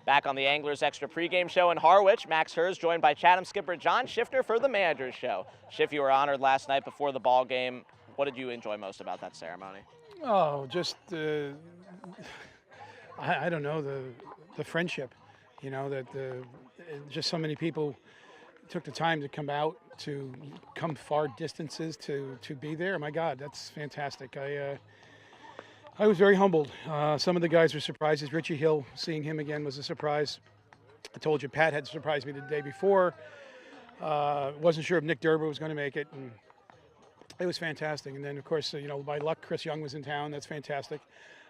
Back on the Anglers Extra pregame show in Harwich, Max Herz joined by Chatham skipper John Schiffner for the Manager's Show. Schiff, you were honored last night before the ball game. What did you enjoy most about that ceremony? Oh, just I don't know, the friendship, that just so many people took the time to come out, to come far distances to be there. My God, that's fantastic. I was very humbled. Some of the guys were surprises. Richie Hill, seeing him again was a surprise. I told you Pat had surprised me the day before. Wasn't sure if Nick Derber was going to make it, and it was fantastic. And then, of course, by luck, Chris Young was in town. That's fantastic.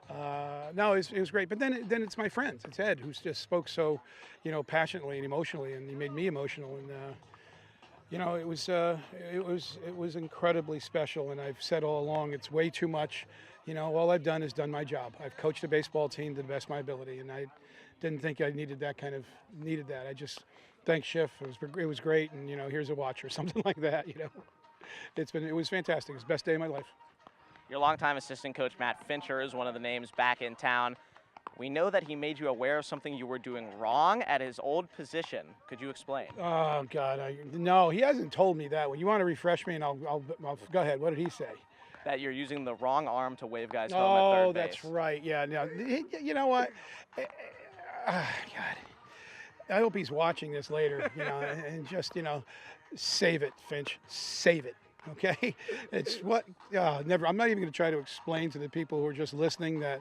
No, it was great. But then it's my friends. It's Ed, who's just spoke so, passionately and emotionally, and he made me emotional. And it was incredibly special. And I've said all along, it's way too much. All I've done is done my job. I've coached a baseball team to the best of my ability, and I didn't think I needed that. I just thank Schiff. It was great, and here's a watch or something like that. It was fantastic. It was the best day of my life. Your longtime assistant coach Matt Fincher is one of the names back in town. We know that he made you aware of something you were doing wrong at his old position. Could you explain? Oh God, no, he hasn't told me that. Well, you want to refresh me, and I'll go ahead. What did he say? That you're using the wrong arm to wave guys home at Oh, third base. that's right. Yeah. No, you know what? God, I hope he's watching this later. And just save it, Finch. Save it. Okay. It's what. Never. I'm not even going to try to explain to the people who are just listening that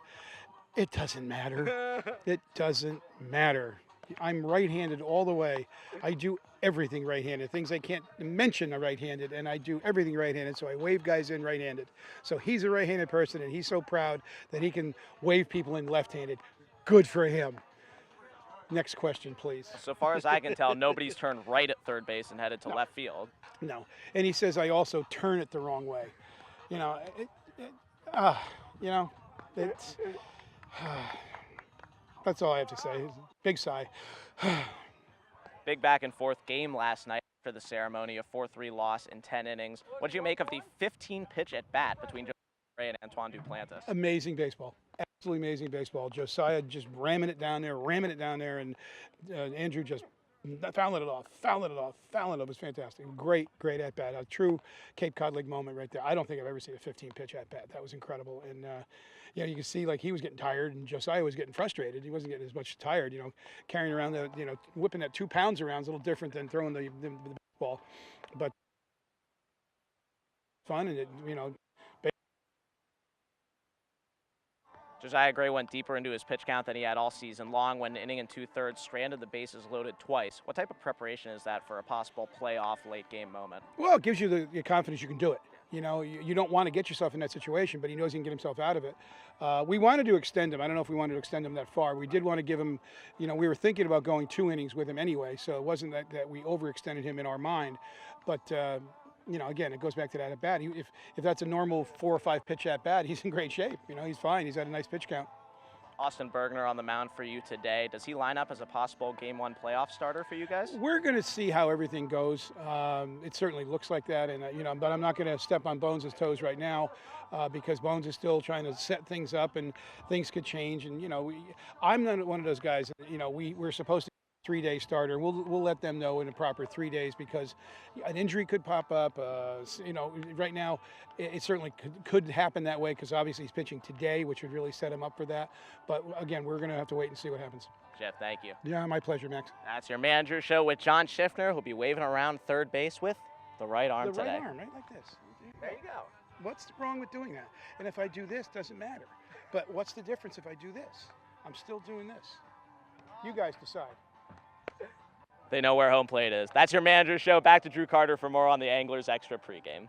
it doesn't matter. It doesn't matter. I'm right-handed all the way. I do everything right-handed. Things I can't mention are right-handed, and I do everything right-handed, so I wave guys in right-handed. So he's a right-handed person, and he's so proud that he can wave people in left-handed. Good for him. Next question, please. So far as I can tell, nobody's turned right at third base and headed to left field. No. And he says I also turn it the wrong way. It's... That's all I have to say. Big sigh. Big back and forth game last night for the ceremony, a 4-3 loss in 10 innings. What did you make of the 15-pitch at bat between Josiah and Antoine Duplantis? Amazing baseball. Absolutely amazing baseball. Josiah just ramming it down there, and Andrew just fouling it off. It was fantastic. Great at bat. A true Cape Cod League moment right there. I don't think I've ever seen a 15-pitch at bat. That was incredible. And you can see like he was getting tired, and Josiah was getting frustrated. He wasn't getting as much tired. Carrying around whipping that 2 pounds around is a little different than throwing the baseball, but fun and Josiah Gray went deeper into his pitch count than he had all season long when inning and 2/3 stranded the bases loaded twice. What type of preparation is that for a possible playoff late game moment? Well, it gives you the confidence you can do it. You don't want to get yourself in that situation, but he knows he can get himself out of it. We wanted to extend him. I don't know if we wanted to extend him that far. We did want to give him, we were thinking about going 2 innings with him anyway, so it wasn't that we overextended him in our mind. But, again, it goes back to that at bat. If that's a normal 4 or 5 pitch at bat, he's in great shape. He's fine. He's had a nice pitch count. Austin Bergner on the mound for you today. Does he line up as a possible Game 1 playoff starter for you guys? We're going to see how everything goes. It certainly looks like that, and but I'm not going to step on Bones' toes right now because Bones is still trying to set things up, and things could change. And I'm not one of those guys. We're supposed to 3-day starter. We'll let them know in a proper 3 days because an injury could pop up. Right now it certainly could happen that way because obviously he's pitching today, which would really set him up for that. But again, we're going to have to wait and see what happens. Jeff, thank you. Yeah, my pleasure, Max. That's your Manager's Show with John Schiffner, who'll be waving around third base with the right arm today. The right arm, right like this. There you go. What's wrong with doing that? And if I do this, doesn't matter. But what's the difference if I do this? I'm still doing this. You guys decide. They know where home plate is. That's your Manager's Show. Back to Drew Carter for more on the Anglers Extra pregame.